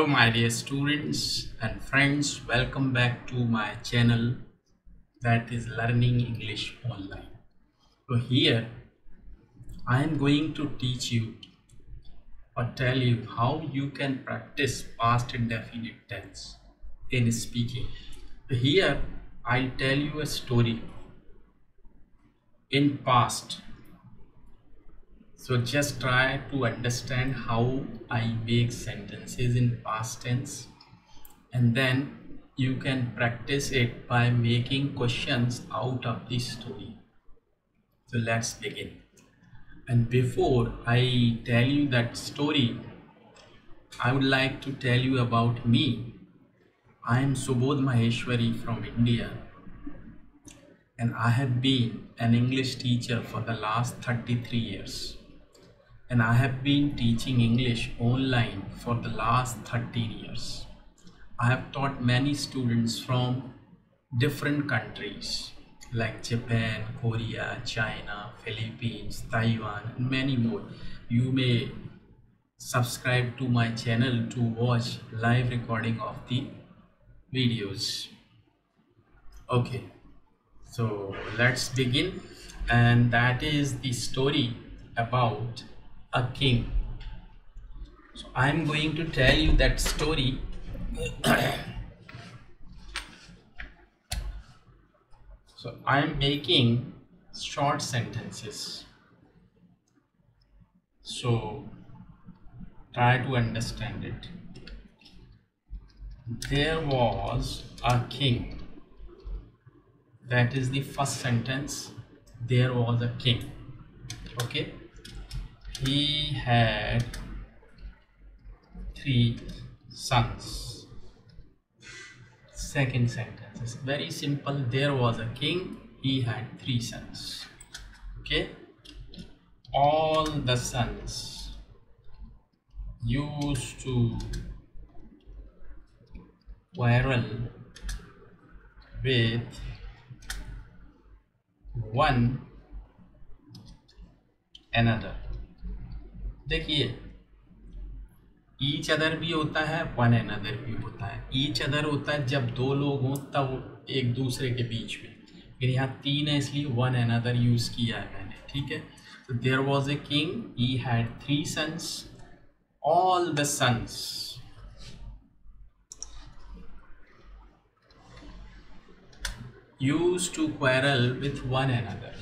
my dear students and friends, welcome back to my channel that is Learning English Online. So here I am going to teach you or tell you how you can practice past indefinite tense in speaking. So here I'll tell you a story in past. So just try to understand how I make sentences in past tense, and then you can practice it by making questions out of the story. So let's begin. And before I tell you that story, I would like to tell you about me. I am Subodh Maheshwari from India, and I have been an English teacher for the last 33 years. And I have been teaching English online for the last 13 years. I have taught many students from different countries like Japan, Korea, China, Philippines, Taiwan, and many more. You may subscribe to my channel to watch live recording of the videos. Okay, so let's begin. And that is the story about a king. So I'm going to tell you that story. So I am making short sentences. So try to understand it. There was a king. That is the first sentence. There was a king. Okay. He had 3 sons. Second sentence is very simple. There was a king. He had 3 sons. Okay. All the sons used to quarrel with one another. देखिए, each other भी होता है, one another भी होता है. Each other होता है जब 2 लोग हों तब एक दूसरे के बीच में, लेकिन यहाँ 3 है इसलिए वन अनदर यूज किया है मैंने. ठीक है. तो there was a king. He had 3 sons. All the sons used to quarrel with one another.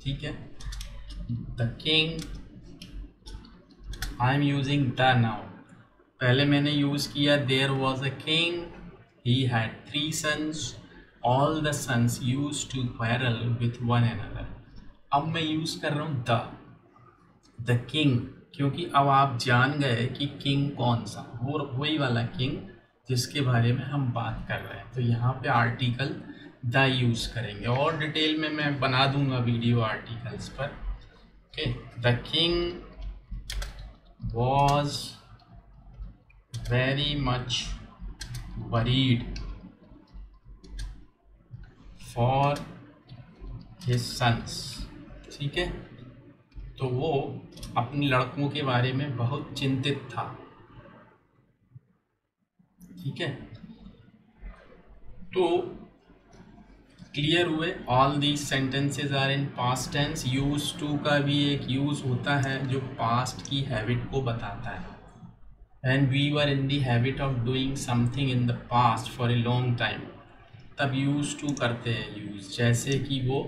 ठीक है. The king, I am using the now. पहले मैंने यूज किया there was a king. He had 3 sons. All the sons use to quarrel with one another. अब मैं use कर रहा हूँ द किंग, क्योंकि अब आप जान गए कि किंग कौन सा, वो वही वाला किंग जिसके बारे में हम बात कर रहे हैं. तो यहाँ पे आर्टिकल द यूज करेंगे, और डिटेल में मैं बना दूंगा वीडियो आर्टिकल्स पर. Okay. The king was very much worried for his sons. ठीक है. तो वो अपने लड़कों के बारे में बहुत चिंतित था. ठीक है. तो क्लियर हुए. All these sentences are in past tense. Use to का भी एक यूज होता है जो पास्ट की हैबिट को बताता है. And we were in the habit of doing something in the past for a long time, तब यूज टू करते हैं यूज. जैसे कि वो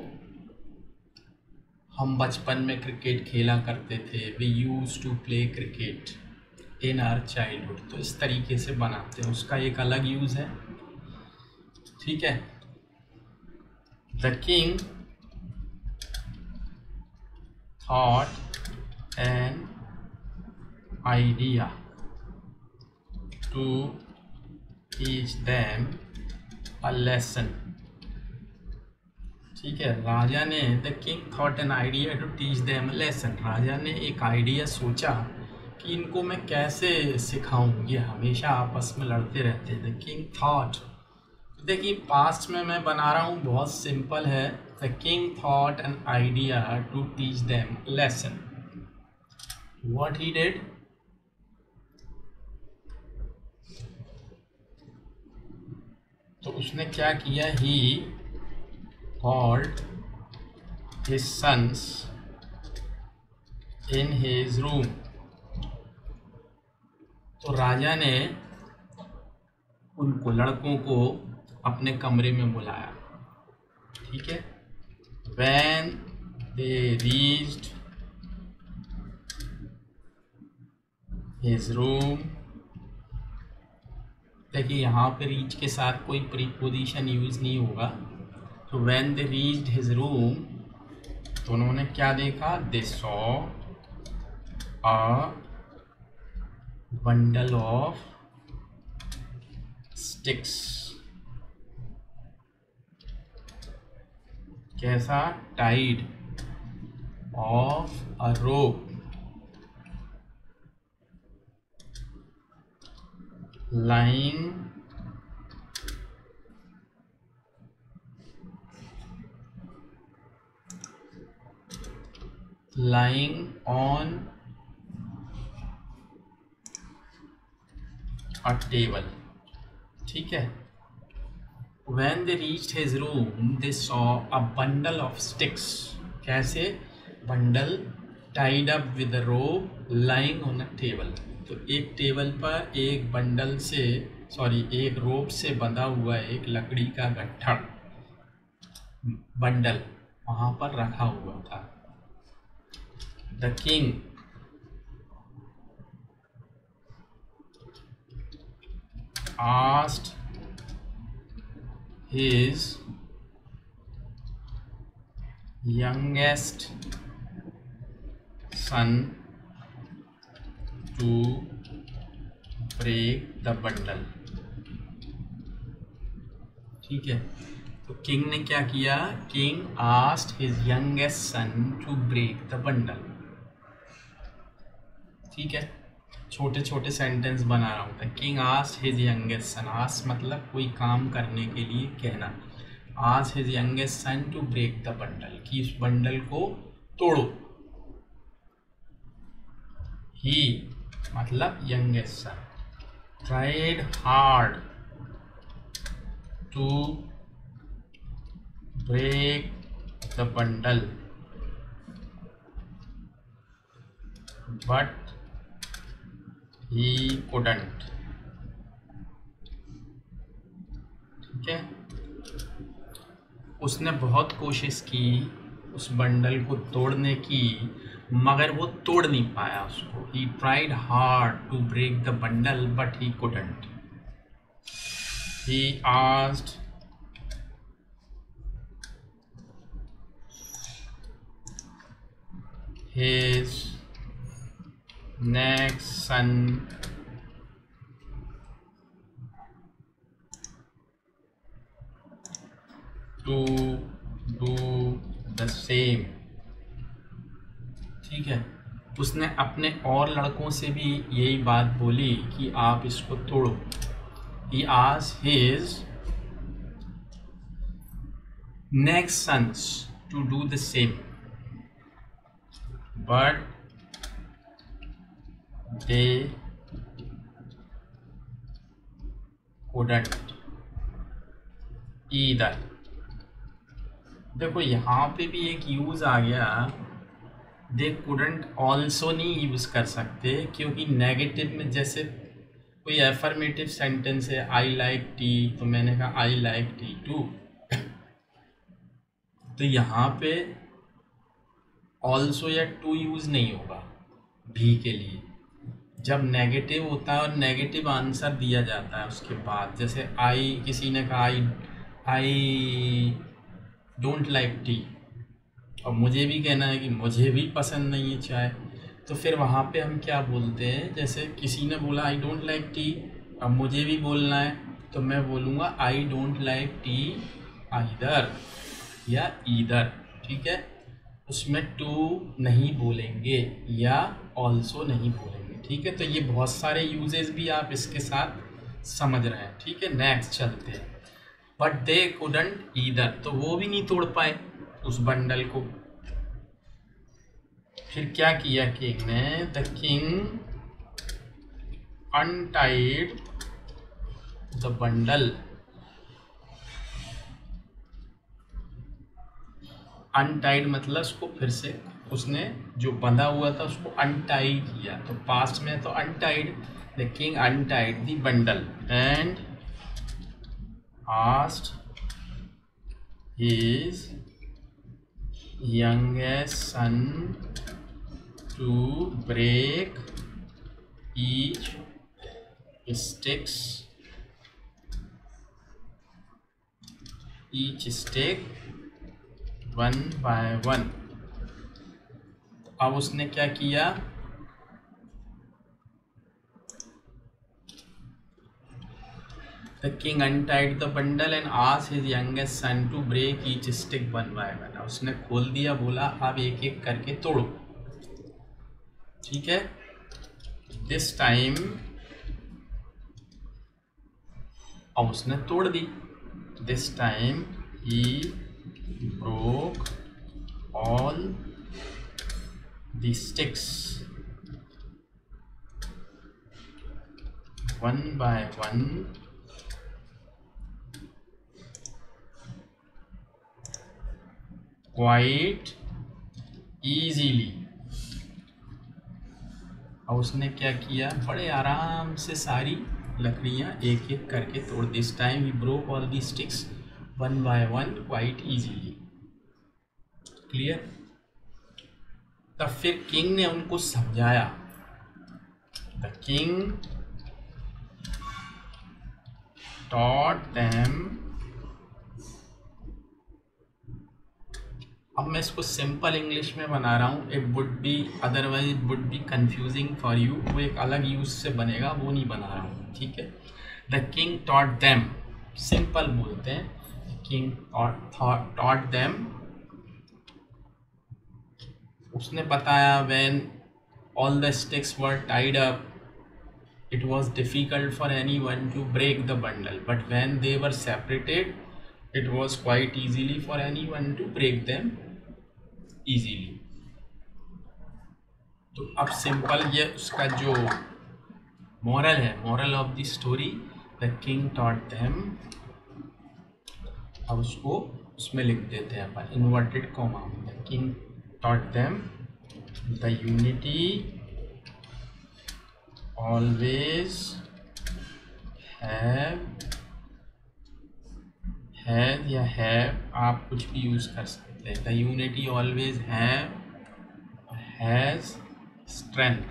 हम बचपन में क्रिकेट खेला करते थे. We use to play cricket in our childhood. तो इस तरीके से बनाते हैं, उसका एक अलग यूज है. ठीक है. The king thought an idea to teach them a lesson. ठीक है. राजा ने the king thought an idea to teach them a lesson. राजा ने एक आइडिया सोचा कि इनको मैं कैसे सिखाऊं, ये हमेशा आपस में लड़ते रहते. The king thought. देखिए पास्ट में मैं बना रहा हूँ, बहुत सिंपल है. The king thought an idea to teach them lesson. What he did, तो उसने क्या किया, he called his sons in his room. तो राजा ने उनको, लड़कों को अपने कमरे में बुलाया, ठीक है। When they reached his room, देखिए यहाँ पे रीच के साथ कोई प्रीपोजिशन यूज नहीं होगा। तो when they reached his room, तो उन्होंने क्या देखा, they saw a bundle of sticks। कैसा, tied of a rope lying on a table, ठीक है। When they reached his room, they saw a bundle of sticks। कैसे, bundle tied up with a rope lying on a table। तो एक table पर एक bundle से, एक रोप से बंधा हुआ एक लकड़ी का गट्ठर, बंडल वहां पर रखा हुआ था। The king asked his youngest son to break the bundle, ठीक है। तो किंग ने क्या किया, king asked his youngest son to break the bundle, ठीक है। छोटे छोटे सेंटेंस बना रहा हूँ। King asked his youngest son, ask मतलब कोई काम करने के लिए कहना, asked his youngest son to break the bundle, कि इस बंडल को तोड़ो। ही मतलब youngest son, tried hard to break the bundle but he couldn't, ठीक है। उसने बहुत कोशिश की उस बंडल को तोड़ने की, मगर वो तोड़ नहीं पाया उसको। He tried hard to break the bundle but he couldn't। He asked his next son to do the same, ठीक है। उसने अपने और लड़कों से भी यही बात बोली कि आप इसको तोड़ो। He asked his next sons to do the same but they couldn't either। देखो यहाँ पे भी एक यूज आ गया, दे कुडंट ऑल्सो नहीं यूज कर सकते, क्योंकि नेगेटिव में जैसे कोई एफर्मेटिव सेंटेंस है, आई लाइक टी, तो मैंने कहा आई लाइक टी टू, तो यहाँ पे ऑल्सो या टू यूज नहीं होगा भी के लिए। जब नेगेटिव होता है और नेगेटिव आंसर दिया जाता है उसके बाद, जैसे आई, किसी ने कहा आई डोंट लाइक टी, और मुझे भी कहना है कि मुझे भी पसंद नहीं है चाय, तो फिर वहाँ पे हम क्या बोलते हैं, जैसे किसी ने बोला आई डोंट लाइक टी, अब मुझे भी बोलना है तो मैं बोलूँगा I don't like T either या ईदर, ठीक है। उसमें टू नहीं बोलेंगे या ऑल्सो नहीं बोलेंगे, ठीक है। तो ये बहुत सारे यूजेस भी आप इसके साथ समझ रहे हैं, ठीक है। नेक्स्ट चलते हैं। बट दे कुडंट ईदर, तो वो भी नहीं तोड़ पाए उस बंडल को। फिर क्या किया किंग ने, the king untied the bundle untied मतलब उसको फिर से उसने जो बंधा हुआ था उसको अनटाई किया, तो पास्ट में तो untied, the king untied the bundle and asked his youngest son to break each stick one by one। अब उसने क्या किया, The king untied the bundle and asked his youngest son to break each stick one by one। उसने खोल दिया, बोला अब एक एक करके तोड़ो, ठीक है। दिस टाइम अब उसने तोड़ दी। This time he broke all the sticks one by one quite easily. और उसने क्या किया, बड़े आराम से सारी लकड़ियाँ एक एक करके तोड़। This time he broke all the sticks one by one quite easily. Clear. तब फिर किंग ने उनको समझाया। The king taught them। अब मैं इसको सिंपल इंग्लिश में बना रहा हूँ, it would be otherwise it would be confusing for you, वो एक अलग यूज से बनेगा, वो नहीं बना रहा हूँ, ठीक है। The king taught them, simple बोलते हैं, किंग टॉट देम। उसने बताया when all the sticks were tied up it was difficult for anyone to break the bundle, but when they were separated it was quite easily for anyone to break them easily। तो अब simple ये उसका जो moral है, moral of the story, the king taught them. अब उसको उसमें लिख देते हैं अपन inverted comma, the king taught them the unity always have, has या have आप कुछ भी यूज कर सकते हैं। The unity always has strength,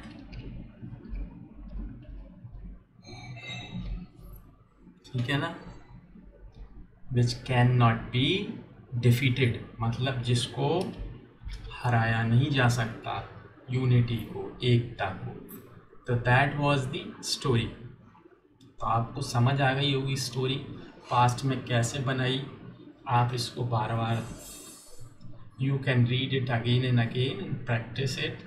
ठीक है ना। Which can not be defeated, मतलब जिसको हराया नहीं जा सकता, यूनिटी को, एकता को। तो दैट वॉज द स्टोरी। तो आपको समझ आ गई होगी स्टोरी पास्ट में कैसे बनाई। आप इसको बार बार you can read it again and again and practice it,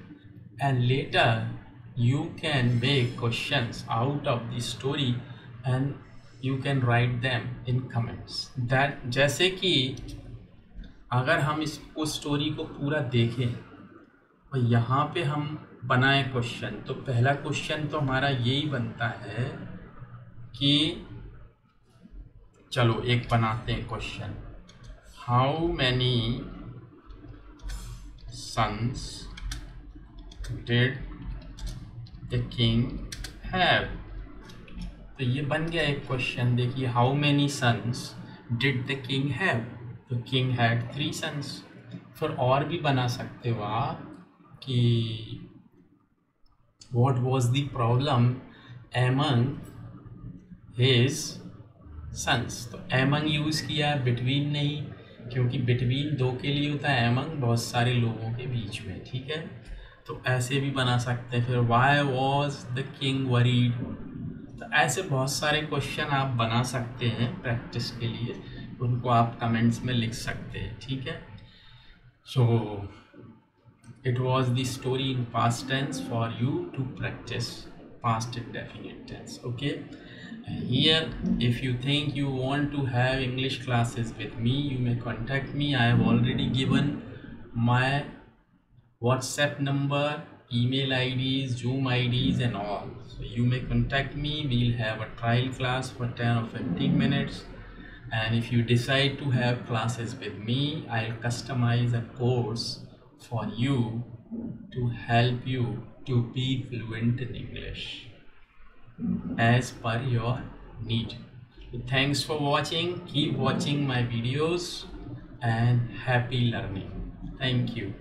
and later you can make questions out of the story and you can write them in comments. That जैसे कि अगर हम इसको स्टोरी को पूरा देखें और यहाँ पे हम बनाए क्वेश्चन, तो पहला क्वेश्चन तो हमारा यही बनता है कि चलो एक बनाते हैं question, how many sons did the king have. तो ये बन गया एक क्वेश्चन। देखिए, how many sons did the king have, तो किंग हैड 3 सन्स। फिर और भी बना सकते हो आप कि what was the problem among his sons। तो among यूज़ किया, between नहीं, क्योंकि between 2 के लिए होता है, among बहुत सारे लोगों के बीच में, ठीक है। तो ऐसे भी बना सकते हैं। फिर why was the king worried। तो ऐसे बहुत सारे क्वेश्चन आप बना सकते हैं प्रैक्टिस के लिए, उनको आप कमेंट्स में लिख सकते हैं, ठीक है। सो it was the story in past tense for you to practice past indefinite tense, okay। Here if you think you want to have English classes with me, you may contact me. I have already given my WhatsApp number, email IDs, Zoom IDs and all, so you may contact me. We'll have a trial class for 10 or 15 minutes, And if you decide to have classes with me, I'll customize a course for you to help you to be fluent in English as per your need. So thanks for watching. Keep watching my videos and happy learning. Thank you.